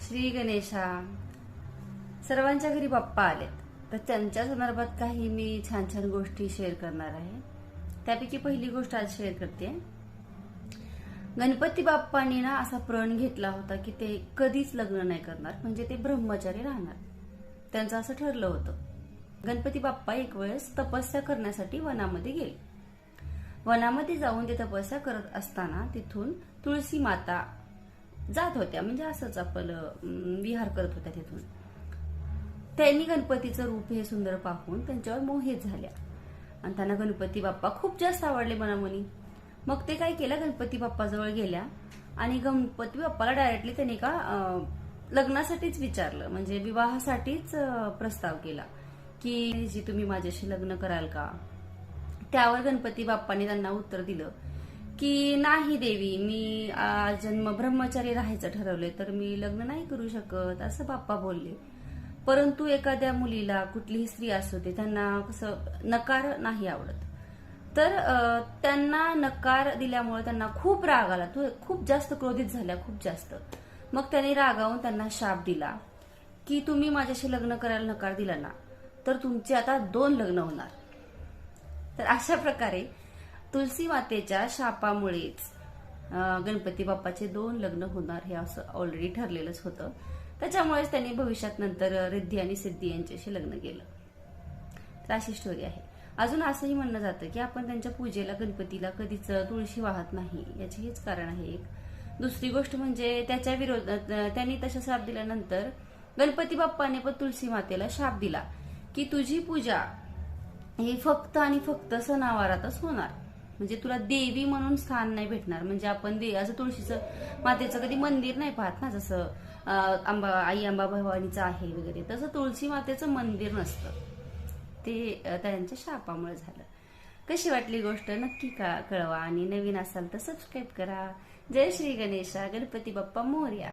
श्री गणेशा. सर्वांच्या घरी बाप्पा आलेत, तर त्यांच्या संदर्भात काही मी छान छान गोष्टी शेअर करणार आहे. त्यापैकी पहिली गोष्ट आज शेअर करते. गणपती बाप्पांनी ना असा प्रण घेतला होता की ते कधीच लग्न नाही करणार, म्हणजे ते ब्रह्मचारी राहणार. त्यांचं असं ठरलं होतं. गणपती बाप्पा एक वेळेस तपस्या करण्यासाठी वनामध्ये गेले. वनामध्ये जाऊन ते तपस्या करत असताना तिथून तुळशी माता जात होत्या, म्हणजे असंच आपलं विहार करत होत्या. तिथून त्यांनी गणपतीचं रूप हे सुंदर पाहून त्यांच्यावर मोहित झाल्या आणि त्यांना गणपती बाप्पा खूप जास्त आवडले मनामनी. मग ते काय केलं, गणपती बाप्पाजवळ गेल्या आणि गणपती बाप्पाला डायरेक्टली त्यांनी का लग्नासाठीच विचारलं, म्हणजे विवाहासाठीच प्रस्ताव केला की जी तुम्ही माझ्याशी लग्न कराल का. त्यावर गणपती बाप्पांनी त्यांना उत्तर दिलं की नाही देवी, मी जन्म ब्रह्मचारी राहायचं ठरवले, तर मी लग्न नाही करू शकत, असं बाप्पा बोलले. परंतु एखाद्या मुलीला, कुठलीही स्त्री असू दे, त्यांना कसं नकार नाही आवडत. तर त्यांना नकार दिल्यामुळे त्यांना खूप राग आला. तो खूप जास्त क्रोधित झाल्या, खूप जास्त. मग त्यांनी रागावून त्यांना शाप दिला की तुम्ही माझ्याशी लग्न करायला नकार दिला ना, तर तुमचे आता 2 लग्न होणार. तर अशा प्रकारे तुलसी मातेच्या शापामुळेच गणपती बाप्पाचे 2 लग्न होणार हे असं ऑलरेडी ठरलेलंच होतं. त्याच्यामुळेच त्यांनी भविष्यात नंतर रिद्धी आणि सिद्धी यांच्याशी लग्न केलं. तर अशी स्टोरी आहे. अजून असंही म्हणलं जातं की आपण त्यांच्या पूजेला, गणपतीला कधीच तुळशी वाहत नाही, याचे हेच कारण आहे एक. दुसरी गोष्ट म्हणजे त्याच्या विरोधात त्यांनी तसा शाप दिल्यानंतर गणपती बाप्पाने पण तुळशी मातेला शाप दिला की तुझी पूजा ही फक्त आणि फक्त सणावारातच होणार, म्हणजे तुला देवी म्हणून स्थान नाही भेटणार. म्हणजे आपण असं तुळशीचं मातेचं कधी मंदिर नाही पाहत ना, जसं आई अंबा भवानीचं आहे वगैरे, तसं तुळशी मातेचं मंदिर नसतं. ते त्यांच्या शापामुळे झालं. कशी वाटली गोष्ट नक्की कळवा आणि नवीन असाल तर सबस्क्राईब करा. जय श्री गणेशा. गणपती बाप्पा मोरया.